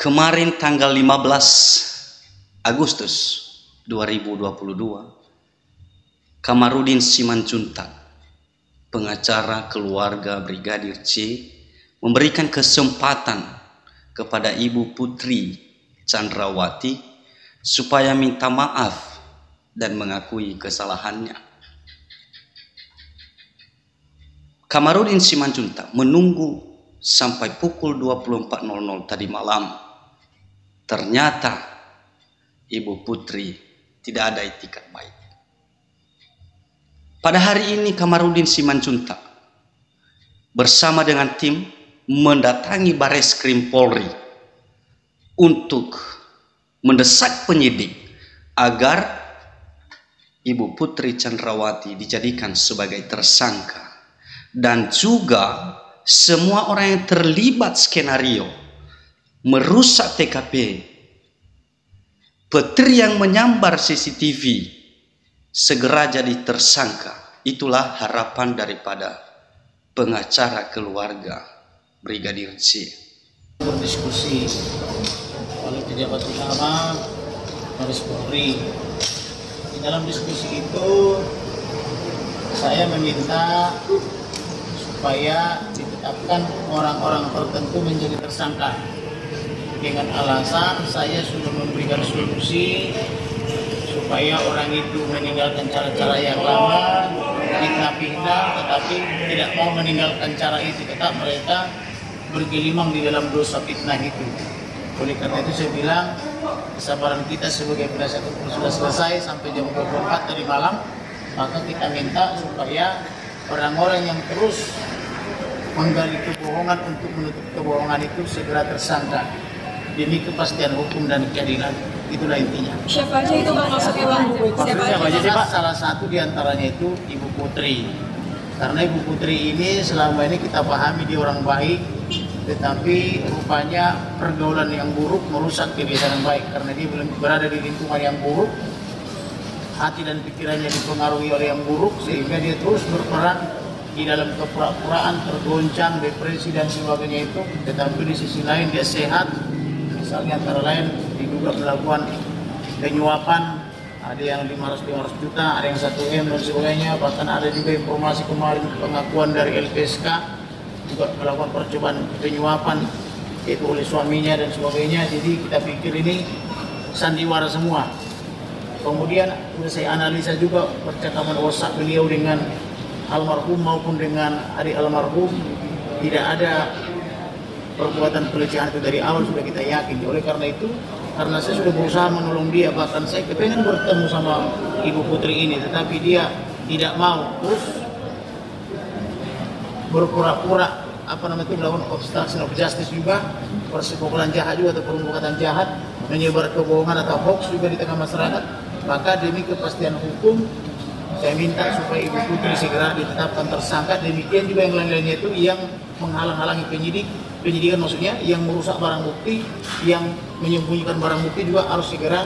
Kemarin tanggal 15 Agustus 2022, Kamarudin Simanjuntak, pengacara keluarga Brigadir C, memberikan kesempatan kepada Ibu Putri Chandrawati supaya minta maaf dan mengakui kesalahannya. Kamarudin Simanjuntak menunggu sampai pukul 24.00 tadi malam. Ternyata Ibu Putri tidak ada itikat baik. Pada hari ini Kamarudin Simanjuntak bersama dengan tim mendatangi Bareskrim Polri untuk mendesak penyidik agar Ibu Putri Chandrawati dijadikan sebagai tersangka, dan juga semua orang yang terlibat skenario merusak TKP, petir yang menyambar CCTV, segera jadi tersangka. Itulah harapan daripada pengacara keluarga Brigadir C. Berdiskusi oleh pejabat utama Mabes Polri. Di dalam diskusi itu saya meminta supaya ditetapkan orang-orang tertentu menjadi tersangka, dengan alasan saya sudah memberikan solusi supaya orang itu meninggalkan cara-cara yang lama, fitnah-fitnah, tetapi tidak mau meninggalkan cara itu, tetap mereka bergelimang di dalam dosa fitnah itu. Oleh karena itu saya bilang, kesabaran kita sebagai penasihat hukum sudah selesai sampai jam 24 tadi malam, maka kita minta supaya orang-orang yang terus menggali kebohongan untuk menutup kebohongan itu segera tersangka demi kepastian hukum dan keadilan. Itulah intinya. Siapa aja itu Bang maksudnya Bang? Siapa aja Pak? Salah satu diantaranya itu Ibu Putri. Karena Ibu Putri ini selama ini kita pahami dia orang baik, tetapi rupanya pergaulan yang buruk merusak kebiasaan baik. Karena dia belum berada di lingkungan yang buruk, hati dan pikirannya dipengaruhi oleh yang buruk, sehingga dia terus berperan di dalam kepura-puraan, tergoncang, depresi dan sebagainya itu. Tetapi di sisi lain dia sehat. Misalnya antara lain diduga melakukan penyuapan, ada yang 500 juta, ada yang 1M dan sebagainya. Bahkan ada juga informasi kemarin pengakuan dari LPSK juga melakukan percobaan penyuapan yaitu oleh suaminya dan sebagainya. Jadi kita pikir ini sandiwara semua. Kemudian sudah saya analisa juga percakapan WhatsApp beliau dengan almarhum maupun dengan adik almarhum, tidak ada perbuatan pelecehan itu dari awal, sudah kita yakin. Oleh karena itu, karena saya sudah berusaha menolong dia, bahkan saya kepengen bertemu sama Ibu Putri ini, tetapi dia tidak mau, terus berpura-pura melakukan obstruction of justice juga, persekongkolan jahat juga atau perbuatan jahat, menyebar kebohongan atau hoax juga di tengah masyarakat. Maka demi kepastian hukum, saya minta supaya Ibu Putri segera ditetapkan tersangka. Demikian juga yang lain-lainnya itu yang menghalang-halangi penyidikan maksudnya, yang merusak barang bukti, yang menyembunyikan barang bukti juga harus segera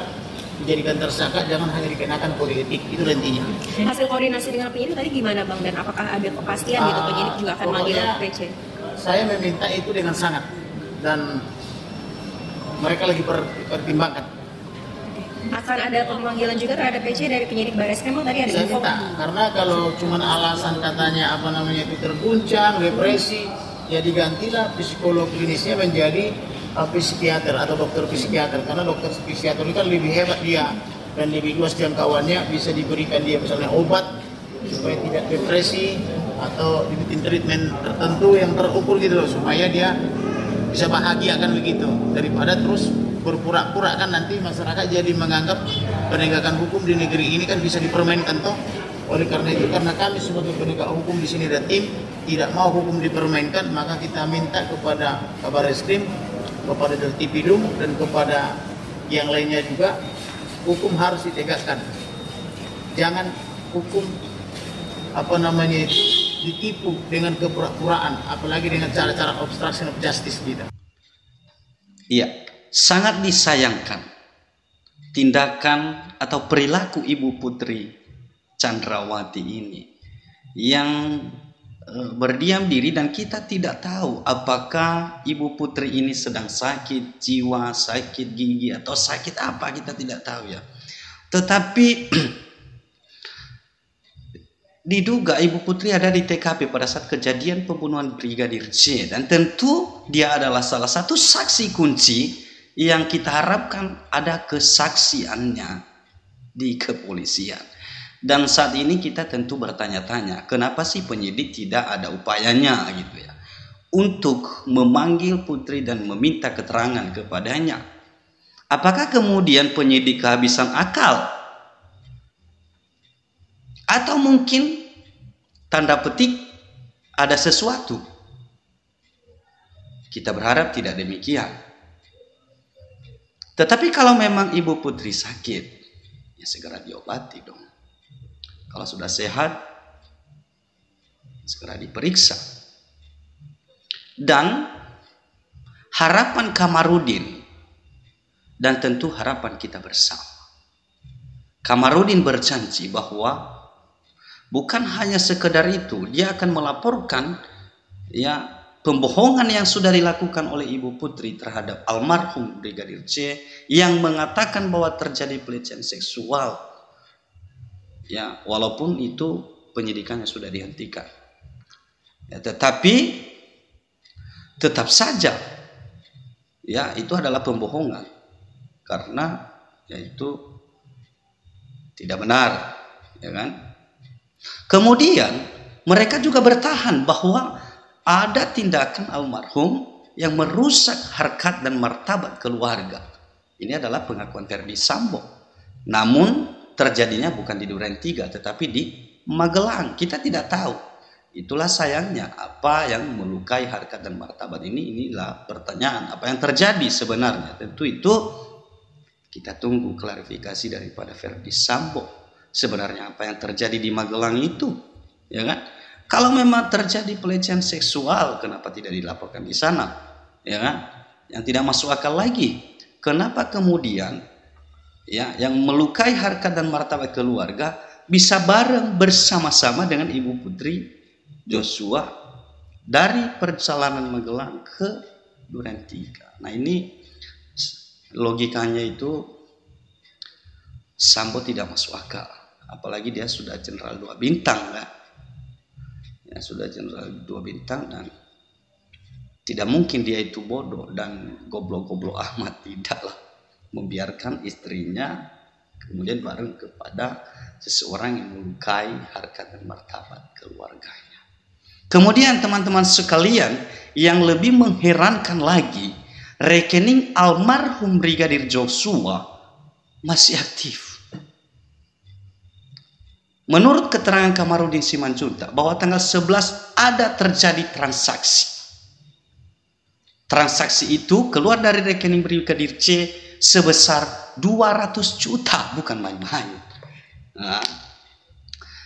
dijadikan tersangka, jangan hanya dikenakan kode etik. Itu intinya. Hasil koordinasi dengan penyidik tadi gimana Bang, dan apakah ada kepastian gitu penyidik juga akan manggil PC? Saya meminta itu dengan sangat, dan mereka lagi pertimbangkan. Akan ada pemanggilan juga terhadap PC dari penyidik Bareskrim tadi ada info? Karena kalau cuma alasan katanya itu terguncang, depresi, ya digantilah psikolog klinisnya menjadi psikiater atau dokter psikiater, karena dokter psikiater itu kan lebih hebat dia dan lebih luas jangkauannya, bisa diberikan dia misalnya obat supaya tidak depresi atau dibikin treatment tertentu yang terukur gitu loh, supaya dia bisa bahagia kan begitu, daripada terus berpura-pura kan nanti masyarakat jadi menganggap penegakan hukum di negeri ini kan bisa dipermainkan toh. Oleh karena itu, karena kami sebagai penegak hukum di sini dan tim tidak mau hukum dipermainkan, maka kita minta kepada Kabar Reskrim, kepada Dirtipidum dan kepada yang lainnya juga, hukum harus ditegakkan. Jangan hukum ditipu dengan kepura-puraan, apalagi dengan cara-cara obstruction of justice gitu. Iya, sangat disayangkan tindakan atau perilaku Ibu Putri Chandrawati ini yang berdiam diri dan kita tidak tahu apakah Ibu Putri ini sedang sakit jiwa, sakit gigi, atau sakit apa, kita tidak tahu ya. Tetapi diduga Ibu Putri ada di TKP pada saat kejadian pembunuhan Brigadir J, dan tentu dia adalah salah satu saksi kunci yang kita harapkan ada kesaksiannya di kepolisian. Dan saat ini kita tentu bertanya-tanya, kenapa sih penyidik tidak ada upayanya gitu ya untuk memanggil Putri dan meminta keterangan kepadanya? Apakah kemudian penyidik kehabisan akal? Atau mungkin tanda petik ada sesuatu? Kita berharap tidak demikian. Tetapi kalau memang Ibu Putri sakit, ya segera diobati dong. Kalau sudah sehat, segera diperiksa. Dan harapan Kamarudin, dan tentu harapan kita bersama, Kamarudin berjanji bahwa bukan hanya sekedar itu, dia akan melaporkan ya pembohongan yang sudah dilakukan oleh Ibu Putri terhadap almarhum Brigadir J yang mengatakan bahwa terjadi pelecehan seksual. Ya, walaupun itu penyidikannya sudah dihentikan. Ya, tetapi tetap saja ya itu adalah pembohongan karena yaitu tidak benar, ya kan? Kemudian mereka juga bertahan bahwa ada tindakan almarhum yang merusak harkat dan martabat keluarga. Ini adalah pengakuan Verdi Sambo. Namun terjadinya bukan di Duren 3 tetapi di Magelang. Kita tidak tahu. Itulah sayangnya apa yang melukai harkat dan martabat inilah pertanyaan apa yang terjadi sebenarnya. Tentu itu kita tunggu klarifikasi daripada Verdi Sambo. Sebenarnya apa yang terjadi di Magelang itu, ya kan? Kalau memang terjadi pelecehan seksual, kenapa tidak dilaporkan di sana, ya kan? Yang tidak masuk akal lagi, kenapa kemudian ya yang melukai harkat dan martabat keluarga bisa bareng bersama-sama dengan Ibu Putri Joshua dari perjalanan Magelang ke Duren 3. Nah ini logikanya itu Sambo tidak masuk akal. Apalagi dia sudah jenderal 2 bintang kan. Ya sudah jenderal 2 bintang dan tidak mungkin dia itu bodoh dan goblok-goblok amat, tidaklah membiarkan istrinya kemudian bareng kepada seseorang yang melukai harkat dan martabat keluarganya. Kemudian teman-teman sekalian, yang lebih mengherankan lagi, rekening almarhum Brigadir Joshua masih aktif. Menurut keterangan Kamarudin Simanjuntak bahwa tanggal 11 ada terjadi transaksi. Transaksi itu keluar dari rekening Brigadir C sebesar 200 juta, bukan main-main. Nah,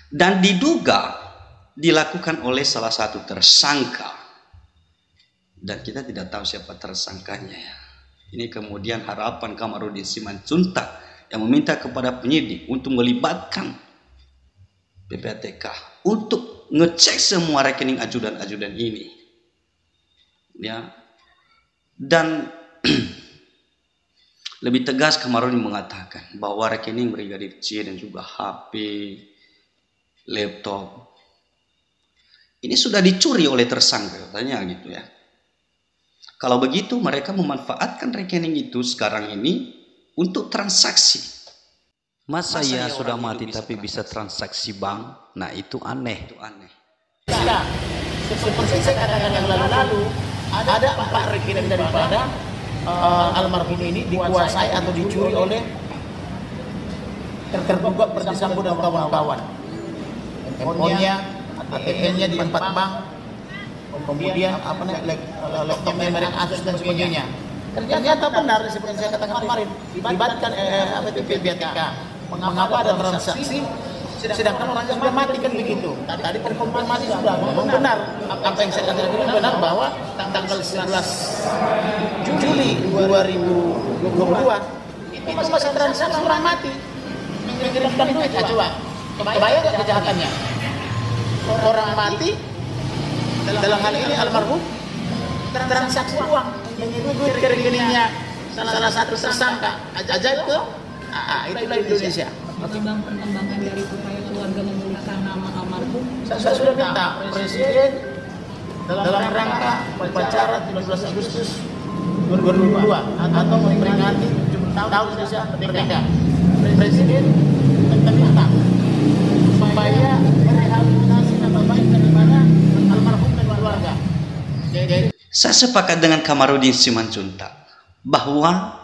dan diduga dilakukan oleh salah satu tersangka. Dan kita tidak tahu siapa tersangkanya ya. Ini kemudian harapan Kamarudin Simanjuntak yang meminta kepada penyidik untuk melibatkan PPATK untuk ngecek semua rekening ajudan-ajudan ini. Ya. Dan lebih tegas Kamarudin mengatakan bahwa rekening Brigadir C dan juga HP, laptop ini sudah dicuri oleh tersangka katanya gitu ya. Kalau begitu mereka memanfaatkan rekening itu sekarang ini untuk transaksi. Masa ya sudah mati tapi bisa transaksi bank? Nah itu aneh. Nah, seperti saya katakan yang lalu-lalu, ada 4 rekening daripada almarhum ini dikuasai atau dicuri oleh terduga Verdi Sambo dan kawan-kawan. Handphonenya, ATM-nya di 4 bank, kemudian laptopnya merek Asus dan sebagainya. Ternyata benar seperti saya katakan kemarin, dilibatkan PPATK. Mengapa ada transaksi sedangkan orang sudah mati kan begitu. Tadi terkonfirmasi sudah memang benar apa yang saya katakan itu benar bahwa tanggal 11 Juli 2022 itu masih transaksi orang mati mengirimkan duit. Coba kebayang nggak kejahatannya? Orang mati dalam hal ini almarhum transaksi uang itu duit ke rekeningnya salah satu tersangka ajaib ke itulah Indonesia. Apa bang perkembangan dari upaya keluarga memulihkan nama almarhum? Saya sudah minta Presiden dalam rangka upacara 17 Agustus 2022 atau memperingati 70 tahun Indonesia merdeka. Presiden minta supaya merehabilitasi nama baik daripada almarhum dan keluarga. Saya sepakat dengan Kamarudin Simanjuntak bahwa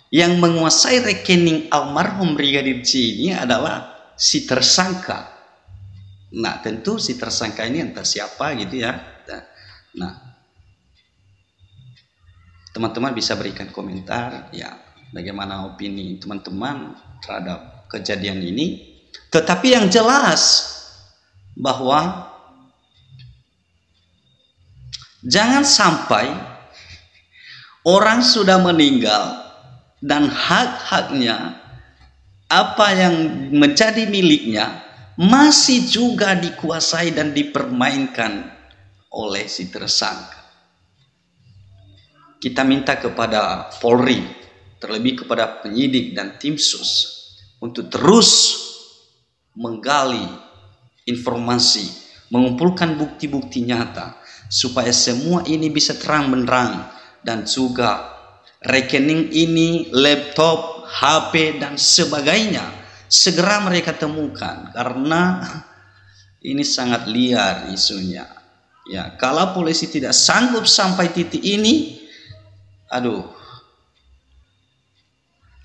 yang menguasai rekening almarhum Brigadir J ini adalah si tersangka. Nah, tentu si tersangka ini entah siapa gitu ya. Nah, teman-teman bisa berikan komentar ya bagaimana opini teman-teman terhadap kejadian ini. Tetapi yang jelas bahwa jangan sampai orang sudah meninggal dan hak-haknya apa yang menjadi miliknya masih juga dikuasai dan dipermainkan oleh si tersangka. Kita minta kepada Polri, terlebih kepada penyidik dan tim sus untuk terus menggali informasi, mengumpulkan bukti-bukti nyata supaya semua ini bisa terang benderang dan juga rekening ini, laptop, HP dan sebagainya segera mereka temukan karena ini sangat liar isunya. Ya, kalau polisi tidak sanggup sampai titik ini, aduh,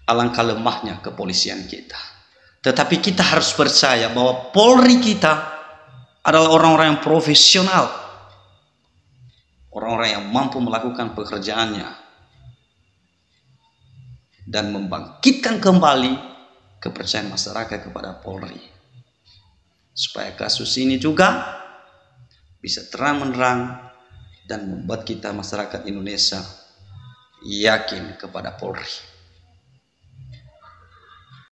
alangkah lemahnya kepolisian kita. Tetapi kita harus percaya bahwa Polri kita adalah orang-orang yang profesional, orang-orang yang mampu melakukan pekerjaannya dan membangkitkan kembali kepercayaan masyarakat kepada Polri supaya kasus ini juga bisa terang menerang dan membuat kita masyarakat Indonesia yakin kepada Polri.